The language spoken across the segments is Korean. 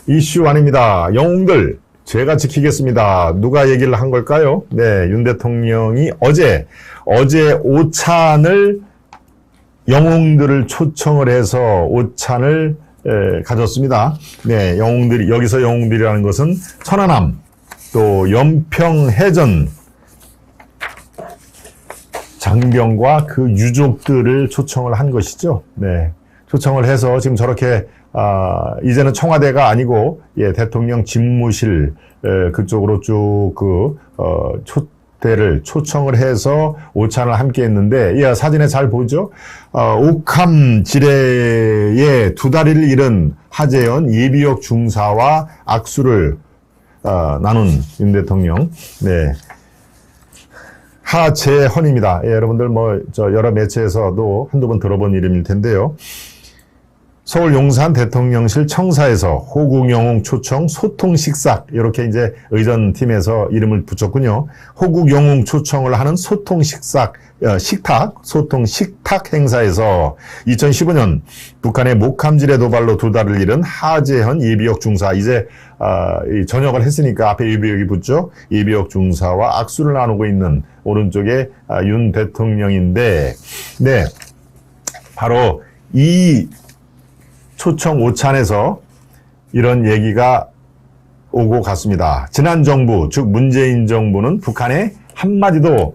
이슈 아닙니다. 영웅들 제가 지키겠습니다. 누가 얘기를 한 걸까요? 네, 윤 대통령이 어제 오찬을 영웅들을 초청을 해서 오찬을 가졌습니다. 네, 영웅들이 여기서 영웅들이라는 것은 천안함 또 연평해전 장병과 그 유족들을 초청을 한 것이죠. 네, 초청을 해서 지금 저렇게 이제는 청와대가 아니고 대통령 집무실 그쪽으로 쭉 초청을 해서 오찬을 함께 했는데 사진에 잘 보죠. 옥함 지뢰에 두 다리를 잃은 하재헌 예비역 중사와 악수를 나눈 윤 대통령. 네. 하재헌입니다. 여러분들 여러 매체에서도 한두 번 들어본 이름일 텐데요. 서울 용산 대통령실 청사에서 호국 영웅 초청 소통 식사, 이렇게 이제 의전팀에서 이름을 붙였군요. 호국 영웅 초청을 하는 소통 식탁 행사에서 2015년 북한의 목함질의 도발로 두 달을 잃은 하재헌 예비역 중사, 이제 전역을 했으니까 앞에 예비역이 붙죠. 예비역 중사와 악수를 나누고 있는 오른쪽에 윤 대통령인데, 네, 바로 이 초청 오찬에서 이런 얘기가 오고 갔습니다. 지난 정부, 즉 문재인 정부는 북한에 한마디도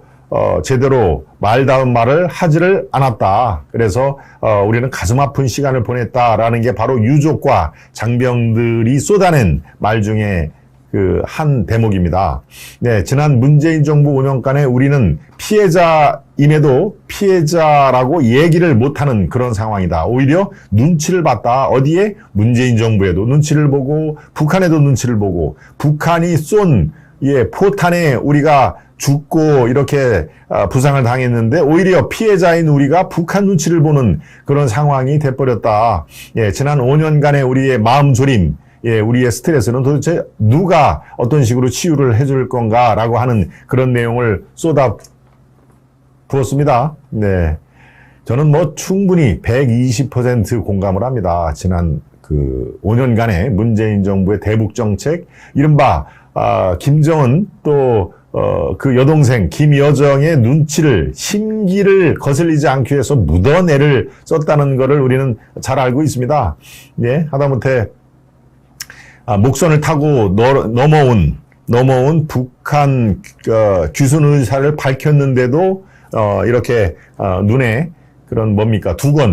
제대로 말다운 말을 하지를 않았다. 그래서 우리는 가슴 아픈 시간을 보냈다라는 게 바로 유족과 장병들이 쏟아낸 말 중에 그 한 대목입니다. 네, 지난 문재인 정부 5년간에 우리는 피해자임에도 피해자라고 얘기를 못하는 그런 상황이다. 오히려 눈치를 봤다. 어디에? 문재인 정부에도 눈치를 보고 북한에도 눈치를 보고 북한이 쏜 포탄에 우리가 죽고 이렇게 부상을 당했는데 오히려 피해자인 우리가 북한 눈치를 보는 그런 상황이 돼버렸다. 지난 5년간의 우리의 마음 졸임, 우리의 스트레스는 도대체 누가 어떤 식으로 치유를 해줄 건가라고 하는 그런 내용을 쏟아 부었습니다. 네. 저는 충분히 120% 공감을 합니다. 지난 5년간의 문재인 정부의 대북 정책, 이른바, 김정은 또, 그 여동생 김여정의 심기를 거슬리지 않기 위해서 묻어내를 썼다는 것을 우리는 잘 알고 있습니다. 하다못해, 목선을 타고 넘어온 북한 귀순 의사를 밝혔는데도 이렇게 눈에 그런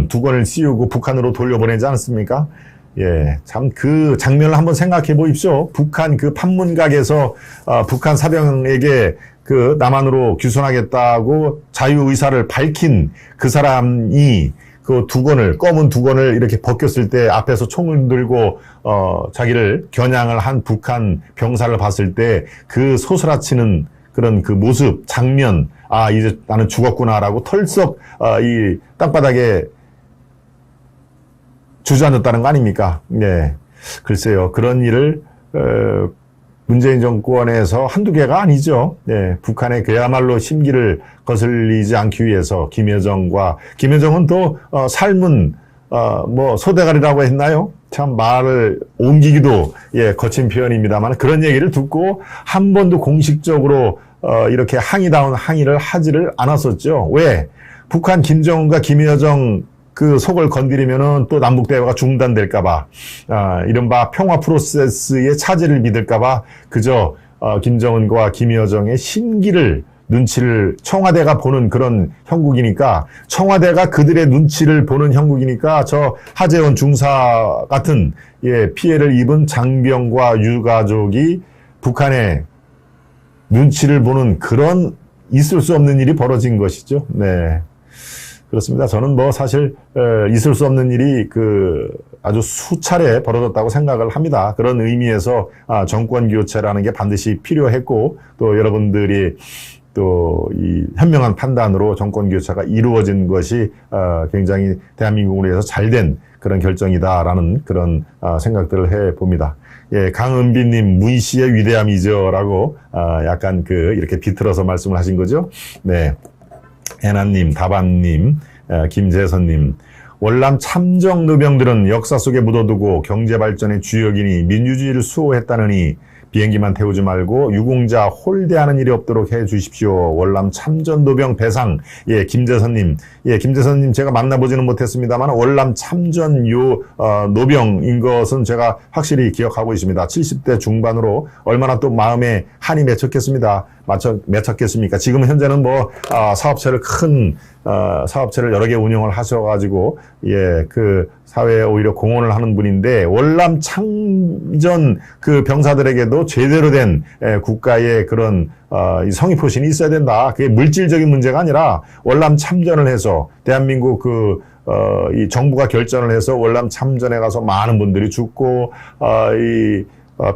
두건을 씌우고 북한으로 돌려보내지 않았습니까? 참 그 장면을 한번 생각해 보십시오. 북한 그 판문각에서 북한 사병에게 남한으로 귀순하겠다고 자유 의사를 밝힌 그 사람이 그 검은 두건을 이렇게 벗겼을 때 앞에서 총을 들고, 자기를 겨냥을 한 북한 병사를 봤을 때 그 소스라치는 그런 그 모습, 장면, 이제 나는 죽었구나라고 털썩, 이 땅바닥에 주저앉았다는 거 아닙니까? 네. 글쎄요. 그런 일을, 문재인 정권에서 한두 개가 아니죠. 네, 북한의 그야말로 심기를 거슬리지 않기 위해서 김여정은 또 삶은 소대가리라고 했나요? 참 말을 옮기기도 거친 표현입니다만 그런 얘기를 듣고 한 번도 공식적으로 이렇게 항의다운 항의를 하지를 않았었죠. 왜? 북한 김정은과 김여정 그 속을 건드리면은 또 남북 대화가 중단될까봐, 이른바 평화 프로세스의 차질을 믿을까봐 그저 김정은과 김여정의 눈치를 청와대가 보는 그런 형국이니까, 청와대가 그들의 눈치를 보는 형국이니까 저 하재헌 중사 같은 피해를 입은 장병과 유가족이 북한의 눈치를 보는 그런 있을 수 없는 일이 벌어진 것이죠. 네. 그렇습니다. 저는 사실 있을 수 없는 일이 아주 수차례 벌어졌다고 생각을 합니다. 그런 의미에서 정권 교체라는 게 반드시 필요했고, 또 여러분들이 또 이 현명한 판단으로 정권 교체가 이루어진 것이 굉장히 대한민국을 위해서 잘된 그런 결정이다라는 그런 생각들을 해 봅니다. 강은비님, 문씨의 위대함이죠라고 약간 이렇게 비틀어서 말씀을 하신 거죠. 네. 애나님, 다반님, 김재선님, 월남 참정 노병들은 역사 속에 묻어두고 경제 발전의 주역이니 민주주의를 수호했다느니 비행기만 태우지 말고 유공자 홀대하는 일이 없도록 해 주십시오. 월남 참전 노병 배상. 예, 김재선님. 예, 김재선님 제가 만나보지는 못했습니다만 월남 참전 노병인 것은 제가 확실히 기억하고 있습니다. 70대 중반으로 얼마나 또 마음에 한이 맺혔겠습니까? 지금 현재는 뭐 사업체를 사업체를 여러 개 운영을 하셔가지고 예, 그 사회에 오히려 공헌을 하는 분인데 월남 참전 그 병사들에게도 제대로 된 국가의 그런 성의표신이 있어야 된다. 그게 물질적인 문제가 아니라 월남 참전을 해서 대한민국 이 정부가 결전을 해서 월남 참전에 가서 많은 분들이 죽고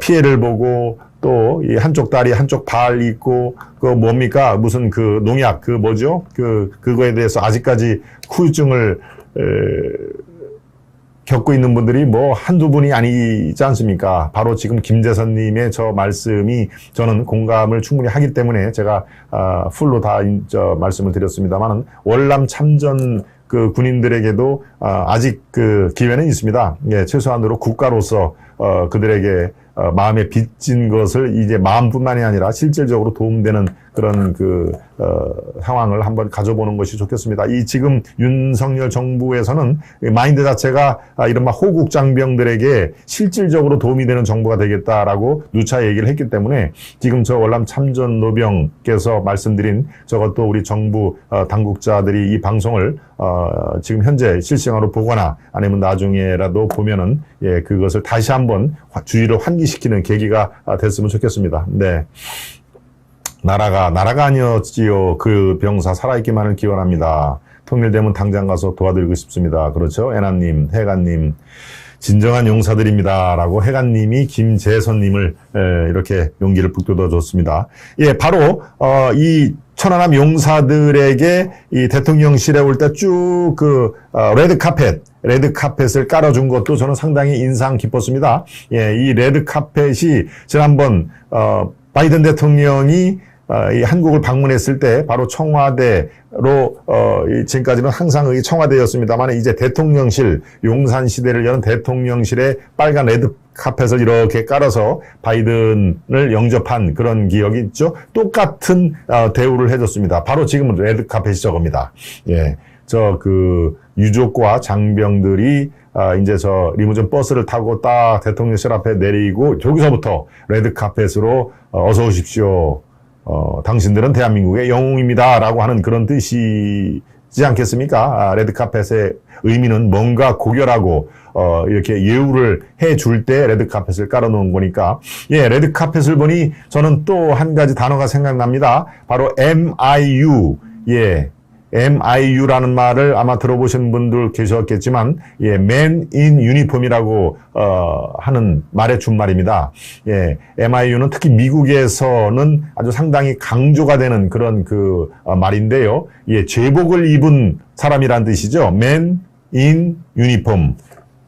피해를 보고 또 이 한쪽 다리 한쪽 발 있고 뭡니까 무슨 농약 뭐죠 그거에 대해서 아직까지 후유증을 겪고 있는 분들이 뭐 한두 분이 아니지 않습니까? 바로 지금 김재선님의 저 말씀이 저는 공감을 충분히 하기 때문에 제가 풀로 다 말씀을 드렸습니다만은 월남 참전 군인들에게도 아직 기회는 있습니다. 예, 최소한으로 국가로서 그들에게 마음에 빚진 것을 이제 마음뿐만이 아니라 실질적으로 도움되는 그런 상황을 한번 가져보는 것이 좋겠습니다. 이 지금 윤석열 정부에서는 마인드 자체가 이른바 호국 장병들에게 실질적으로 도움이 되는 정부가 되겠다라고 누차 얘기를 했기 때문에 지금 저 월남 참전 노병께서 말씀드린 저것도 우리 정부 당국자들이 이 방송을 지금 현재 실시간으로 보거나 아니면 나중에라도 보면은 예, 그것을 다시 한번 주의를 환기시키는 계기가 됐으면 좋겠습니다. 네. 나라가 아니었지요. 그 병사 살아있기만을 기원합니다. 통일되면 당장 가서 도와드리고 싶습니다. 그렇죠? 애나님, 해가님. 진정한 용사들입니다. 라고 해가님이 김재선님을 이렇게 용기를 북돋워 줬습니다. 예, 바로 이 천안함 용사들에게 이 대통령실에 올 때 쭉 레드카펫을 깔아준 것도 저는 상당히 인상 깊었습니다. 예, 이 레드카펫이 지난번 바이든 대통령이 이 한국을 방문했을 때 바로 청와대로 지금까지는 항상 이 청와대였습니다만 이제 대통령실 용산 시대를 여는 대통령실에 빨간 레드 카펫을 이렇게 깔아서 바이든을 영접한 그런 기억이 있죠. 똑같은 대우를 해줬습니다. 바로 지금은 레드 카펫이 저겁니다. 예, 유족과 장병들이 이제 리무진 버스를 타고 딱 대통령실 앞에 내리고 저기서부터 레드 카펫으로 어서 오십시오. 당신들은 대한민국의 영웅입니다. 라고 하는 그런 뜻이지 않겠습니까? 레드카펫의 의미는 뭔가 고결하고, 이렇게 예우를 해줄 때 레드카펫을 깔아놓은 거니까. 예, 레드카펫을 보니 저는 또 한 가지 단어가 생각납니다. 바로 MIU. 예. MIU라는 말을 아마 들어보신 분들 계셨겠지만, 예, Man in Uniform이라고, 하는 말의 준말입니다. 예, MIU는 특히 미국에서는 아주 상당히 강조가 되는 그런 말인데요. 예, 제복을 입은 사람이란 뜻이죠. Man in Uniform.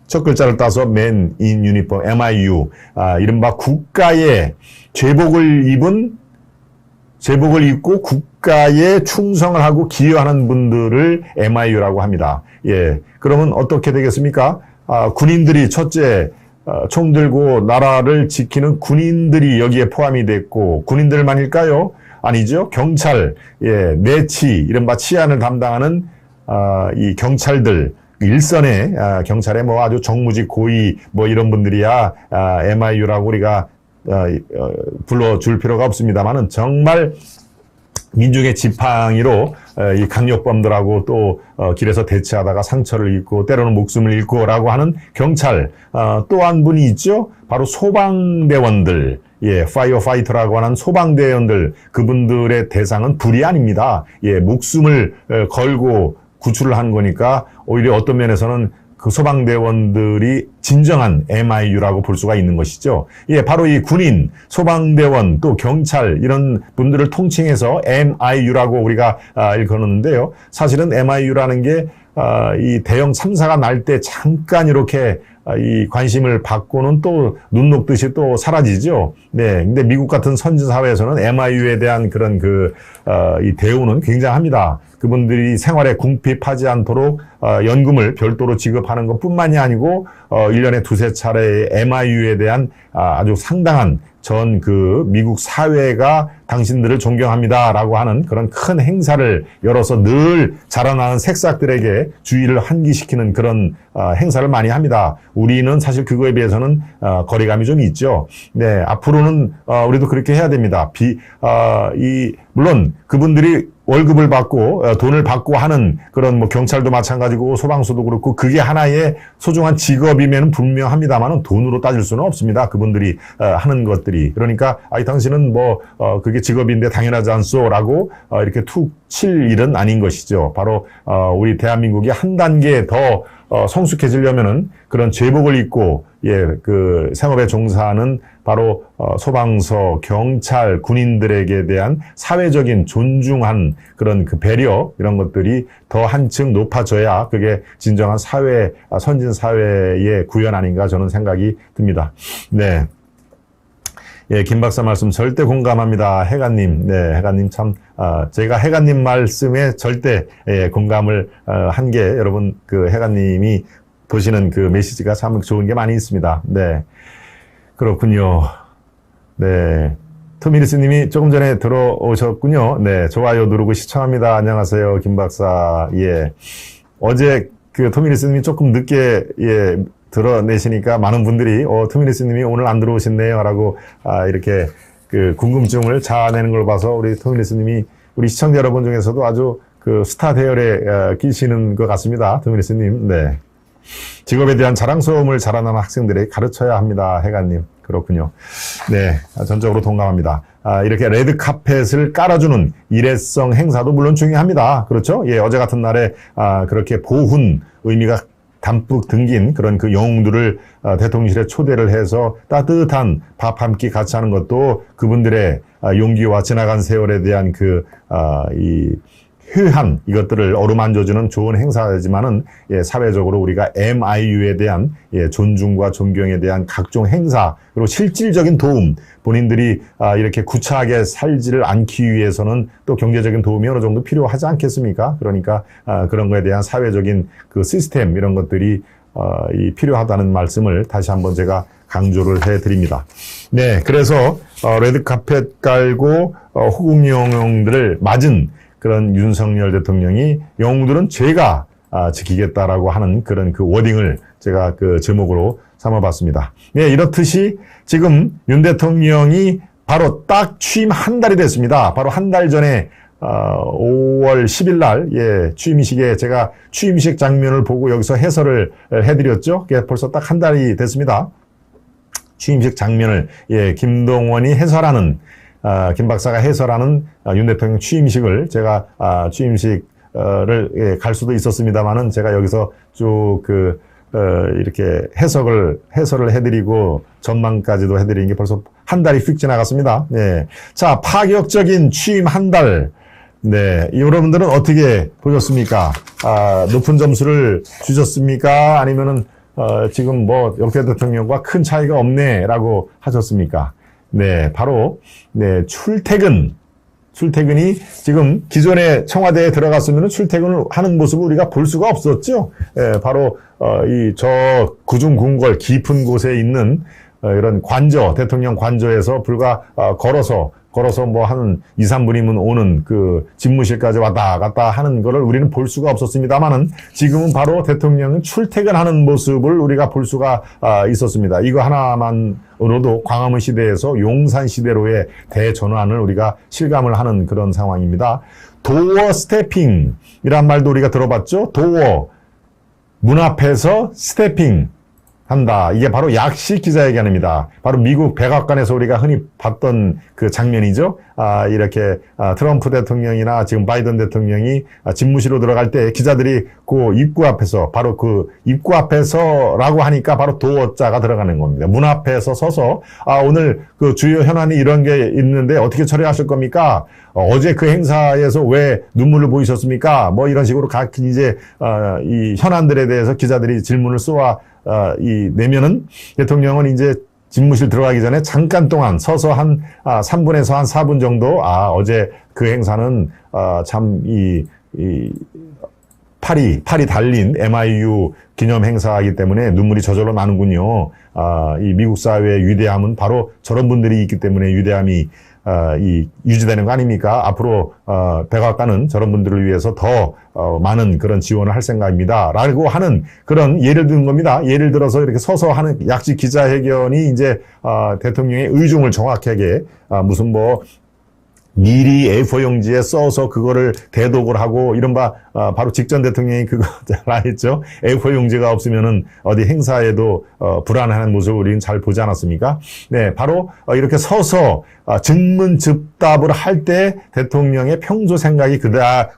첫 글자를 따서 Man in Uniform, MIU. 이른바 국가의 제복을 입고 국가에 충성을 하고 기여하는 분들을 MIU라고 합니다. 예. 그러면 어떻게 되겠습니까? 군인들이 첫째, 총 들고 나라를 지키는 군인들이 여기에 포함이 됐고, 군인들만일까요? 아니죠. 경찰, 예, 내치, 이른바 치안을 담당하는, 이 경찰들, 일선의, 경찰의 아주 정무직 고위, 이런 분들이야, MIU라고 우리가 불러줄 필요가 없습니다만은 정말 민중의 지팡이로 이 강력범들하고 또 길에서 대치하다가 상처를 입고 때로는 목숨을 잃고라고 하는 경찰 또 한 분이 있죠. 바로 소방대원들. 예, 파이어파이터라고 하는 소방대원들 그분들의 대상은 불이 아닙니다. 예, 목숨을 걸고 구출을 하는 거니까 오히려 어떤 면에서는 그 소방대원들이 진정한 MIU라고 볼 수가 있는 것이죠. 예, 바로 이 군인, 소방대원, 또 경찰 이런 분들을 통칭해서 MIU라고 우리가 일컫는데요. 사실은 MIU라는 게 이 대형 참사가 날 때 잠깐 이렇게 이 관심을 받고는 또 눈 녹듯이 또 사라지죠. 네. 근데 미국 같은 선진 사회에서는 MIU에 대한 그런 이 대우는 굉장합니다. 그분들이 생활에 궁핍하지 않도록 연금을 별도로 지급하는 것뿐만이 아니고 1년에 두세 차례의 MIU에 대한 아주 상당한 전 미국 사회가 당신들을 존경합니다라고 하는 그런 큰 행사를 열어서 늘 자라나는 새싹들에게 주의를 환기시키는 그런 행사를 많이 합니다. 우리는 사실 그거에 비해서는 거리감이 좀 있죠. 네, 앞으로는 우리도 그렇게 해야 됩니다. 물론 그분들이 월급을 받고 돈을 받고 하는 그런 뭐 경찰도 마찬가지고 소방서도 그렇고 그게 하나의 소중한 직업이면 분명합니다만은 돈으로 따질 수는 없습니다. 그분들이 하는 것들이. 그러니까 당신은 그게 직업인데 당연하지 않소라고 이렇게 툭 칠 일은 아닌 것이죠. 바로 우리 대한민국이 한 단계 더 성숙해지려면은 그런 제복을 입고 생업에 종사하는 바로 소방서, 경찰, 군인들에게 대한 사회적인 존중한 그런 배려 이런 것들이 더 한층 높아져야 그게 진정한 선진 사회의 구현 아닌가 저는 생각이 듭니다. 네. 예, 김 박사 말씀 절대 공감합니다. 해가님. 네, 해가님 참, 제가 해가님 말씀에 절대, 공감을, 한 게, 여러분, 해가님이 보시는 메시지가 참 좋은 게 많이 있습니다. 네. 그렇군요. 네. 토미리스 님이 조금 전에 들어오셨군요. 네. 좋아요 누르고 시청합니다. 안녕하세요. 김 박사. 예. 어제 토미리스 님이 조금 늦게, 드러내시니까 많은 분들이, 토미리스 님이 오늘 안 들어오셨네요. 라고, 이렇게, 궁금증을 자아내는 걸 봐서 우리 토미리스 님이 우리 시청자 여러분 중에서도 아주 스타 대열에 끼시는 것 같습니다. 토미리스 님. 네. 직업에 대한 자랑스러움을 자라나는 학생들에게 가르쳐야 합니다. 해가님. 그렇군요. 네. 전적으로 동감합니다. 이렇게 레드카펫을 깔아주는 일회성 행사도 물론 중요합니다. 그렇죠? 예, 어제 같은 날에, 그렇게 보훈 의미가 담뿍 등긴 그런 영웅들을 대통령실에 초대를 해서 따뜻한 밥 한 끼 같이 하는 것도 그분들의 용기와 지나간 세월에 대한 이 효한 이것들을 어루만져주는 좋은 행사지만은 사회적으로 우리가 MIU에 대한 존중과 존경에 대한 각종 행사 그리고 실질적인 도움 본인들이 이렇게 구차하게 살지를 않기 위해서는 또 경제적인 도움이 어느 정도 필요하지 않겠습니까? 그러니까 그런 거에 대한 사회적인 시스템 이런 것들이 필요하다는 말씀을 다시 한번 제가 강조를 해드립니다. 네, 그래서 레드카펫 깔고 호국 영웅들을 맞은 그런 윤석열 대통령이 영웅들은 제가 지키겠다라고 하는 그런 워딩을 제가 제목으로 삼아봤습니다. 네, 이렇듯이 지금 윤 대통령이 바로 딱 취임 한 달이 됐습니다. 바로 한 달 전에 5월 10일 날 취임식에 제가 취임식 장면을 보고 여기서 해설을 해드렸죠. 벌써 딱 한 달이 됐습니다. 취임식 장면을 김동원이 해설하는 김 박사가 해설하는 윤 대통령 취임식을 제가 취임식을 갈 수도 있었습니다만은 제가 여기서 쭉 이렇게 해설을 해드리고 전망까지도 해드리는 게 벌써 한 달이 휙 지나갔습니다. 네. 자, 파격적인 취임 한 달. 네. 여러분들은 어떻게 보셨습니까? 높은 점수를 주셨습니까? 아니면은, 지금 역대 대통령과 큰 차이가 없네라고 하셨습니까? 네, 바로, 출퇴근이 지금 기존에 청와대에 들어갔으면 출퇴근을 하는 모습을 우리가 볼 수가 없었죠. 바로, 구중궁궐 깊은 곳에 있는 이런 대통령 관저에서 불과 걸어서 한 2, 3분이면 오는 집무실까지 왔다 갔다 하는 거를 우리는 볼 수가 없었습니다만은 지금은 바로 대통령은 출퇴근하는 모습을 우리가 볼 수가 있었습니다. 이거 하나만으로도 광화문 시대에서 용산 시대로의 대전환을 우리가 실감을 하는 그런 상황입니다. 도어 스태핑이란 말도 우리가 들어봤죠? 도어, 문 앞에서 스태핑 한다. 이게 바로 약식 기자회견입니다. 바로 미국 백악관에서 우리가 흔히 봤던 그 장면이죠. 이렇게 트럼프 대통령이나 지금 바이든 대통령이 집무실로 들어갈 때 기자들이 그 입구 앞에서, 바로 그 입구 앞에서라고 하니까 바로 도어자가 들어가는 겁니다. 문 앞에서 서서 오늘 그 주요 현안이 이런 게 있는데 어떻게 처리하실 겁니까? 어제 그 행사에서 왜 눈물을 보이셨습니까? 뭐 이런 식으로 각 이제 이 현안들에 대해서 기자들이 질문을 내면은 대통령은 이제 집무실 들어가기 전에 잠깐 동안 서서 한 3분에서 한 4분 정도 어제 그 행사는 참 팔이 달린 MIU 기념 행사이기 때문에 눈물이 저절로 나는군요. 이 미국 사회의 위대함은 바로 저런 분들이 있기 때문에 위대함이 유지되는 거 아닙니까? 앞으로 백악관은 저런 분들을 위해서 더 많은 그런 지원을 할 생각입니다. 라고 하는 그런 예를 든 겁니다. 예를 들어서 이렇게 서서 하는 약식 기자회견이 이제 대통령의 의중을 정확하게 무슨 뭐 미리 A4 용지에 써서 그거를 대독을 하고 이른바 바로 직전 대통령이 그거 잘 했죠. A4 용지가 없으면은 어디 행사에도 불안한 모습을 우리는 잘 보지 않았습니까? 네, 바로 이렇게 서서 증문즉답을 할 때 대통령의 평소 생각이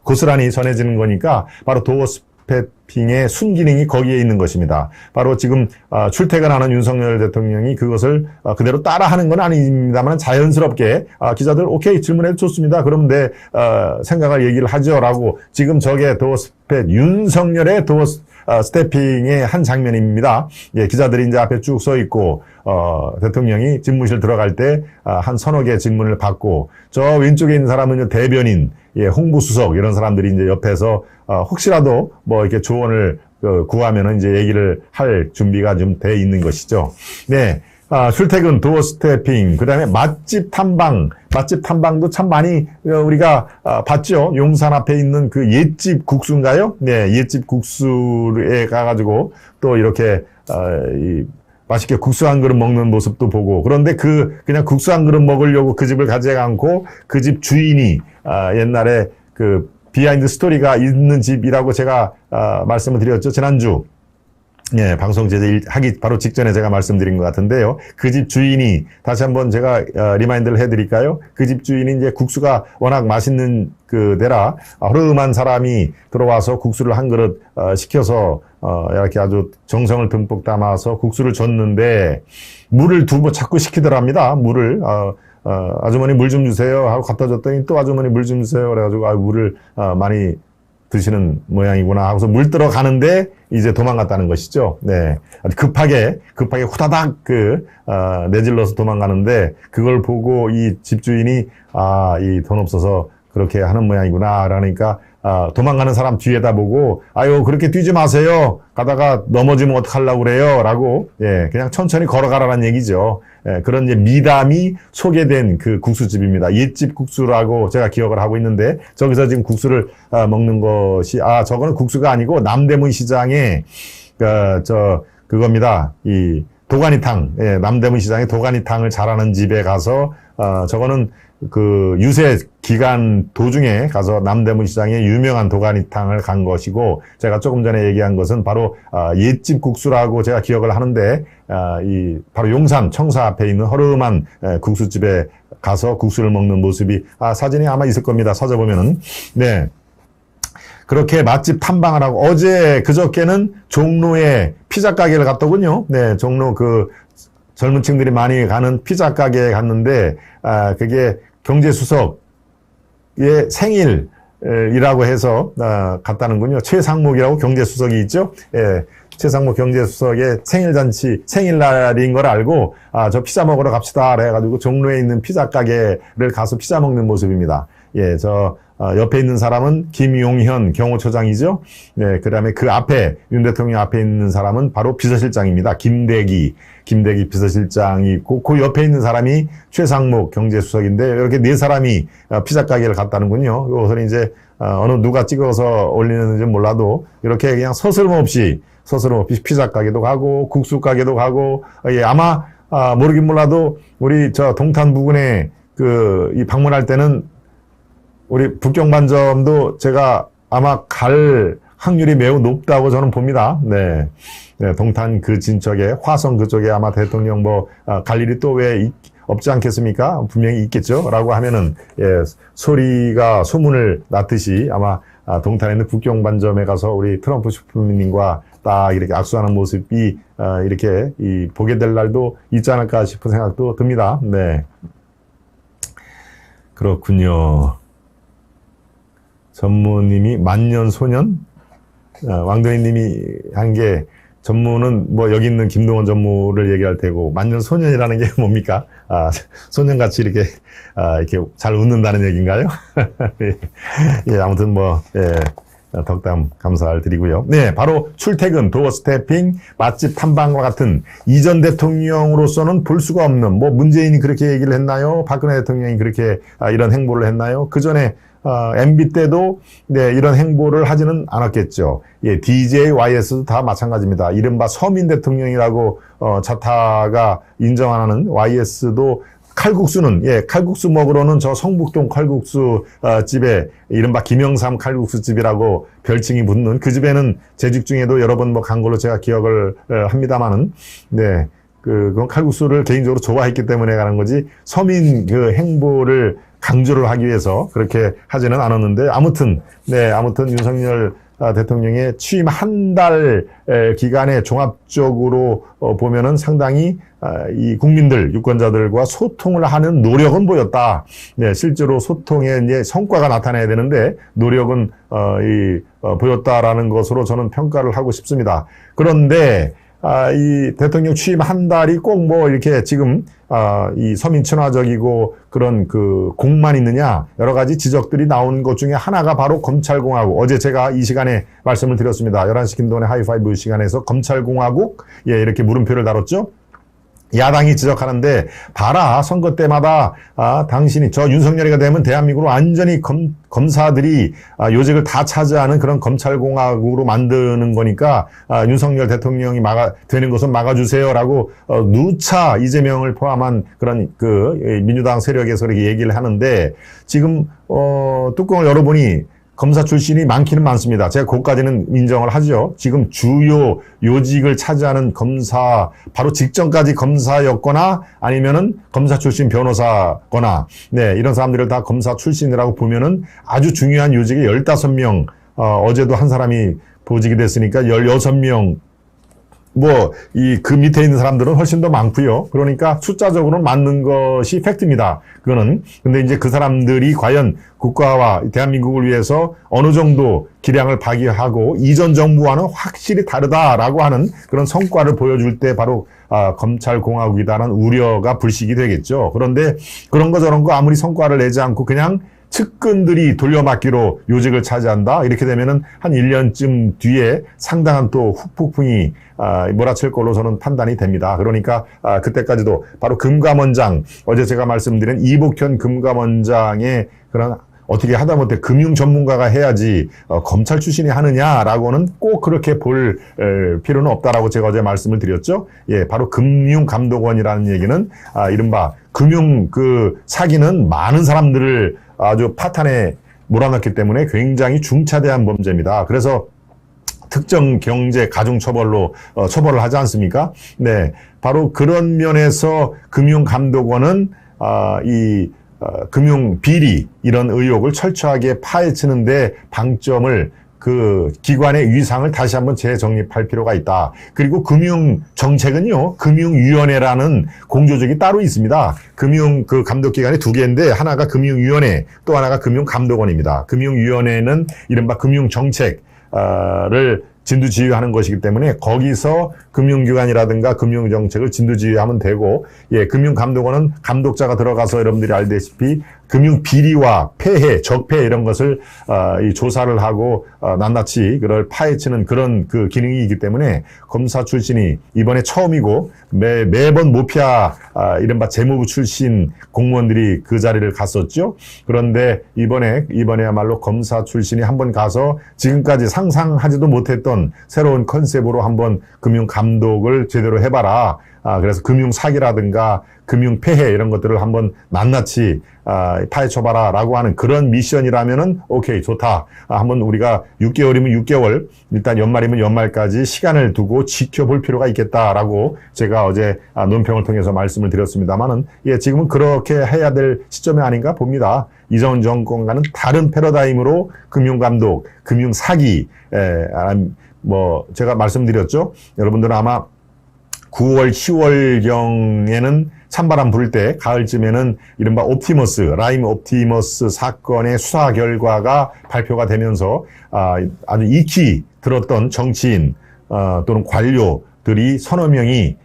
고스란히 전해지는 거니까 바로 도어 스태핑의 순기능이 거기에 있는 것입니다. 바로 지금 출퇴근하는 윤석열 대통령이 그것을 그대로 따라하는 건 아닙니다만 자연스럽게 기자들 오케이 질문해도 좋습니다. 그럼 내 생각을 얘기를 하죠라고 지금 저게 윤석열의 도어 스태핑의 한 장면입니다. 예, 기자들이 이제 앞에 쭉 서 있고 대통령이 집무실 들어갈 때 한 서너 개 질문을 받고 저 왼쪽에 있는 사람은 대변인, 홍보수석 이런 사람들이 이제 옆에서 혹시라도 뭐 이렇게 조언을 구하면은 이제 얘기를 할 준비가 좀 돼 있는 것이죠. 네. 출퇴근, 도어 스태핑, 그 다음에 맛집 탐방도 참 많이 우리가 봤죠. 용산 앞에 있는 그 옛집 국수인가요? 네, 옛집 국수에 가가지고 또 이렇게 맛있게 국수 한 그릇 먹는 모습도 보고, 그런데 그냥 국수 한 그릇 먹으려고 그 집을 가지 않고 그 집 주인이 옛날에 그 비하인드 스토리가 있는 집이라고 제가 말씀을 드렸죠. 지난주. 예, 방송 제작하기 바로 직전에 제가 말씀드린 것 같은데요. 그 집 주인이, 다시 한번 제가 리마인드를 해드릴까요? 그 집 주인이 이제 국수가 워낙 맛있는 그 데라 허름한 사람이 들어와서 국수를 한 그릇 시켜서 이렇게 아주 정성을 듬뿍 담아서 국수를 줬는데 물을 두 번 자꾸 시키더랍니다. 물을. 아주머니 물 좀 주세요 하고 갖다 줬더니 또 아주머니 물 좀 주세요 그래가지고 물을 많이 드시는 모양이구나 하고서 물 들어가는데 이제 도망갔다는 것이죠. 네. 급하게 후다닥 내질러서 도망가는데 그걸 보고 이 집주인이 이 돈 없어서 그렇게 하는 모양이구나. 그러니까 도망가는 사람 뒤에다 보고 아유 그렇게 뛰지 마세요. 가다가 넘어지면 어떡하려고 그래요. 라고 그냥 천천히 걸어가라는 얘기죠. 그런 이제 미담이 소개된 그 국수집입니다. 옛집 국수라고 제가 기억을 하고 있는데 저기서 지금 국수를 먹는 것이 저거는 국수가 아니고 남대문 시장에 그겁니다. 이 도가니탕, 남대문 시장에 도가니탕을 잘하는 집에 가서 저거는 그 유세 기간 도중에 가서 남대문 시장에 유명한 도가니탕을 간 것이고 제가 조금 전에 얘기한 것은 바로 옛집 국수라고 제가 기억을 하는데 바로 용산 청사 앞에 있는 허름한 국수집에 가서 국수를 먹는 모습이 사진이 아마 있을 겁니다. 찾아보면은 네. 그렇게 맛집 탐방을 하고 그저께는 종로에 피자 가게를 갔더군요. 네, 종로 젊은 층들이 많이 가는 피자 가게에 갔는데 그게 경제수석의 생일이라고 해서 갔다는군요. 최상목이라고 경제수석이 있죠. 예, 최상목 경제수석의 생일날인 걸 알고 저 피자 먹으러 갑시다 그래가지고 종로에 있는 피자 가게를 가서 피자 먹는 모습입니다. 예, 옆에 있는 사람은 김용현 경호처장이죠. 네, 그 다음에 그 앞에, 윤 대통령 앞에 있는 사람은 바로 비서실장입니다. 김대기 비서실장이 있고, 그 옆에 있는 사람이 최상목 경제수석인데, 이렇게 네 사람이 피자 가게를 갔다는군요. 이것을 이제, 누가 찍어서 올리는지 몰라도, 이렇게 그냥 서스럼 없이 피자 가게도 가고, 국수 가게도 가고, 아마, 모르긴 몰라도, 우리 동탄 부근에 이 방문할 때는 우리 북경반점도 제가 아마 갈 확률이 매우 높다고 저는 봅니다. 네. 네, 동탄 그 진척에 화성 그쪽에 아마 대통령 갈 일이 또 왜 없지 않겠습니까? 분명히 있겠죠? 라고 하면은, 예, 소문을 낳듯이 아마 동탄에 있는 국경반점에 가서 우리 트럼프 슈퍼맨님과 딱 이렇게 악수하는 모습이, 이렇게 보게 될 날도 있지 않을까 싶은 생각도 듭니다. 네. 그렇군요. 전무님이 만년소년? 왕도희님이 한 게, 전무는 여기 있는 김동원 전무를 얘기할 테고, 만년소년이라는 게 뭡니까? 소년같이 이렇게 잘 웃는다는 얘기인가요? 예, 아무튼 예, 덕담 감사를 드리고요. 네, 바로 출퇴근, 도어 스태핑, 맛집 탐방과 같은 이전 대통령으로서는 볼 수가 없는, 문재인이 그렇게 얘기를 했나요? 박근혜 대통령이 그렇게 이런 행보를 했나요? 그 전에 MB 때도 네, 이런 행보를 하지는 않았겠죠. 예, DJ, YS도 다 마찬가지입니다. 이른바 서민 대통령이라고 자타가 인정하는 YS도 칼국수는, 예, 칼국수 먹으러는 저 성북동 칼국수 집에 이른바 김영삼 칼국수 집이라고 별칭이 붙는 그 집에는 재직 중에도 여러 번 간 걸로 제가 기억을 합니다만은, 네, 그건 칼국수를 개인적으로 좋아했기 때문에 가는 거지, 서민 그 행보를 강조를 하기 위해서 그렇게 하지는 않았는데, 아무튼 윤석열 대통령의 취임 한 달 기간에 종합적으로 보면은 상당히 이 국민들, 유권자들과 소통을 하는 노력은 보였다. 네, 실제로 소통에 이제 성과가 나타나야 되는데 노력은 보였다라는 것으로 저는 평가를 하고 싶습니다. 그런데 이 대통령 취임 한 달이 꼭 이렇게 지금, 이 서민 친화적이고 그런 그 공만 있느냐, 여러 가지 지적들이 나온 것 중에 하나가 바로 검찰공화국. 어제 제가 이 시간에 말씀을 드렸습니다. 11시 김동원의 하이파이브 시간에서 검찰공화국, 예, 이렇게 물음표를 달았죠. 야당이 지적하는데, 봐라, 선거 때마다, 당신이, 윤석열이가 되면 대한민국으로 완전히 검사들이, 요직을 다 차지하는 그런 검찰공화국으로 만드는 거니까, 윤석열 대통령이 되는 것은 막아주세요라고, 누차 이재명을 포함한 그런 민주당 세력에서 이렇게 얘기를 하는데, 지금, 뚜껑을 열어보니, 검사 출신이 많기는 많습니다. 제가 그것까지는 인정을 하죠. 지금 주요 요직을 차지하는 검사, 바로 직전까지 검사였거나 아니면은 검사 출신 변호사거나, 네, 이런 사람들을 다 검사 출신이라고 보면은 아주 중요한 요직에 15명, 어제도 한 사람이 보직이 됐으니까 16명, 그 밑에 있는 사람들은 훨씬 더 많고요. 그러니까 숫자적으로는 맞는 것이 팩트입니다. 그거는. 근데 이제 그 사람들이 과연 국가와 대한민국을 위해서 어느 정도 기량을 발휘하고 이전 정부와는 확실히 다르다라고 하는 그런 성과를 보여줄 때 바로 검찰공화국이다라는 우려가 불식이 되겠죠. 그런데 그런 거 저런 거 아무리 성과를 내지 않고 그냥 측근들이 돌려막기로 요직을 차지한다? 이렇게 되면은 한 1년쯤 뒤에 상당한 또 후폭풍이 몰아칠 걸로 저는 판단이 됩니다. 그러니까 그때까지도 바로 금감원장, 어제 제가 말씀드린 이복현 금감원장의 그런 어떻게 하다못해 금융 전문가가 해야지 검찰 출신이 하느냐라고는 꼭 그렇게 볼 필요는 없다라고 제가 어제 말씀을 드렸죠. 예, 바로 금융감독원이라는 얘기는 이른바 금융 사기는 많은 사람들을 아주 파탄에 몰아넣기 때문에 굉장히 중차대한 범죄입니다. 그래서 특정 경제 가중 처벌로 처벌을 하지 않습니까? 네, 바로 그런 면에서 금융감독원은 금융 비리 이런 의혹을 철저하게 파헤치는데 방점을 그 기관의 위상을 다시 한번 재정립할 필요가 있다. 그리고 금융정책은요, 금융위원회라는 공조직이 따로 있습니다. 감독기관이 두 개인데, 하나가 금융위원회, 또 하나가 금융감독원입니다. 금융위원회는 이른바 금융정책을 진두지휘하는 것이기 때문에 거기서 금융기관이라든가 금융정책을 진두지휘하면 되고, 예, 금융감독원은 감독자가 들어가서 여러분들이 알다시피 금융비리와 폐해, 적폐 이런 것을 조사를 하고 낱낱이 그걸 파헤치는 그런 그 기능이기 때문에 검사 출신이 이번에 처음이고 매번 모피아 이른바 재무부 출신 공무원들이 그 자리를 갔었죠. 그런데 이번에야말로 검사 출신이 한번 가서 지금까지 상상하지도 못했던 새로운 컨셉으로 한번 금융감독을 제대로 해봐라. 그래서 금융 사기라든가 금융 폐해 이런 것들을 한번 낱낱이 파헤쳐봐라라고 하는 그런 미션이라면은 오케이 좋다. 한번 우리가 6개월이면 6개월, 일단 연말이면 연말까지 시간을 두고 지켜볼 필요가 있겠다라고 제가 어제 논평을 통해서 말씀을 드렸습니다만은 지금은 그렇게 해야 될 시점이 아닌가 봅니다. 이전 정권과는 다른 패러다임으로 금융 감독, 금융 사기, 제가 말씀드렸죠. 여러분들은 아마 9월, 10월경에는 찬바람 불 때, 가을쯤에는 이른바 라임 옵티머스 사건의 수사 결과가 발표가 되면서 아주 익히 들었던 정치인 또는 관료들이 서너 명이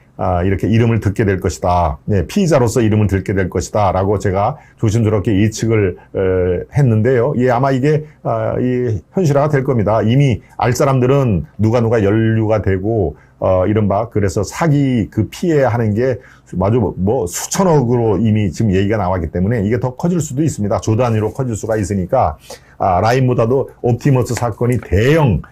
이렇게 이름을 듣게 될 것이다. 피의자로서 이름을 듣게 될 것이다. 라고 제가 조심스럽게 예측을 했는데요. 아마 이게 현실화가 될 겁니다. 이미 알 사람들은 누가 연루가 되고 이른바 그래서 사기 그 피해하는 게 마주 수천억으로 이미 지금 얘기가 나왔기 때문에 이게 더 커질 수도 있습니다. 조 단위로 커질 수가 있으니까 라임보다도 옵티머스 사건이 대형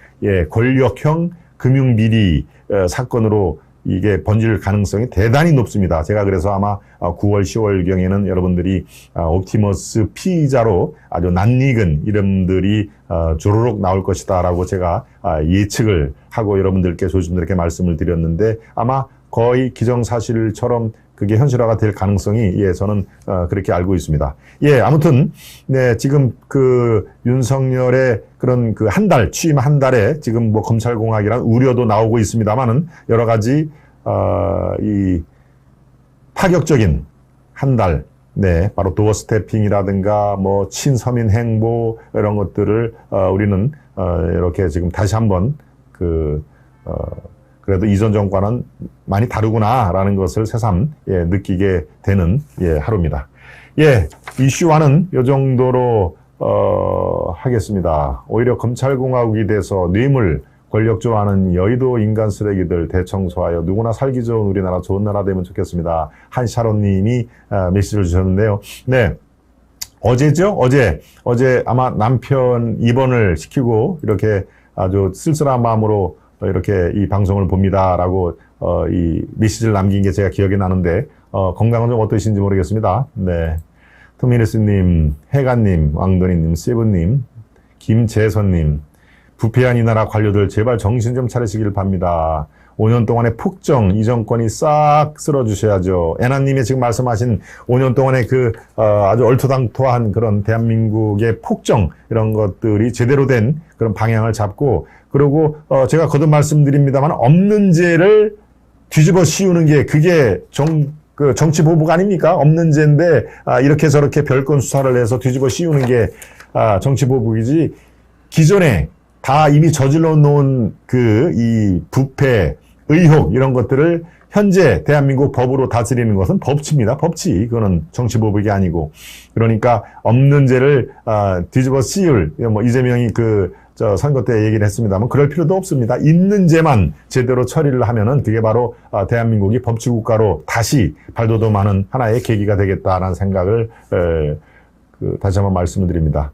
권력형 금융비리 사건으로 이게 번질 가능성이 대단히 높습니다. 제가 그래서 아마 9월, 10월경에는 여러분들이 옵티머스 피의자로 아주 낯익은 이름들이 조로록 나올 것이다라고 제가 예측을 하고 여러분들께 조심스럽게 말씀을 드렸는데 아마 거의 기정사실처럼 그게 현실화가 될 가능성이 저는 그렇게 알고 있습니다. 아무튼 지금 그 윤석열의 그런 그 취임 한 달에 지금 검찰공학이란 우려도 나오고 있습니다만은 여러 가지 이 파격적인 한 달, 바로 도어 스태핑이라든가 친서민 행보 이런 것들을 우리는 이렇게 지금 다시 한번 그래도 이전 정권은 많이 다르구나라는 것을 새삼 느끼게 되는 하루입니다. 이슈화는 이 정도로 하겠습니다. 오히려 검찰공화국이 돼서 뇌물 권력 좋아하는 여의도 인간 쓰레기들 대청소하여 누구나 살기 좋은 우리나라 좋은 나라 되면 좋겠습니다. 한샤론님이 메시지를 주셨는데요. 어제죠? 어제 아마 남편 입원을 시키고 이렇게 아주 쓸쓸한 마음으로 이렇게 이 방송을 봅니다라고 이 메시지를 남긴 게 제가 기억이 나는데 건강은 좀 어떠신지 모르겠습니다. 토미네스님, 해가님, 왕돈이님, 세븐님, 김재선님, 부패한 이 나라 관료들 제발 정신 좀 차리시길 바랍니다. 5년 동안의 폭정, 이 정권이 싹 쓸어주셔야죠. 애나님이 지금 말씀하신 5년 동안의 아주 얼토당토한 그런 대한민국의 폭정, 이런 것들이 제대로 된 그런 방향을 잡고, 그리고, 제가 거듭 말씀드립니다만, 없는 죄를 뒤집어 씌우는 게, 그게 정치 보복 아닙니까? 없는 죄인데, 이렇게 저렇게 별건 수사를 해서 뒤집어 씌우는 게, 정치 보복이지, 기존에 다 이미 저질러 놓은 이 부패, 의혹, 이런 것들을 현재 대한민국 법으로 다스리는 것은 법치입니다. 법치. 그거는 정치 보복이 아니고. 그러니까 없는 죄를, 뒤집어 씌울, 이재명이 선거 때 얘기를 했습니다만 그럴 필요도 없습니다. 있는 죄만 제대로 처리를 하면은 그게 바로 대한민국이 법치국가로 다시 발돋움하는 하나의 계기가 되겠다라는 생각을 다시 한번 말씀을 드립니다.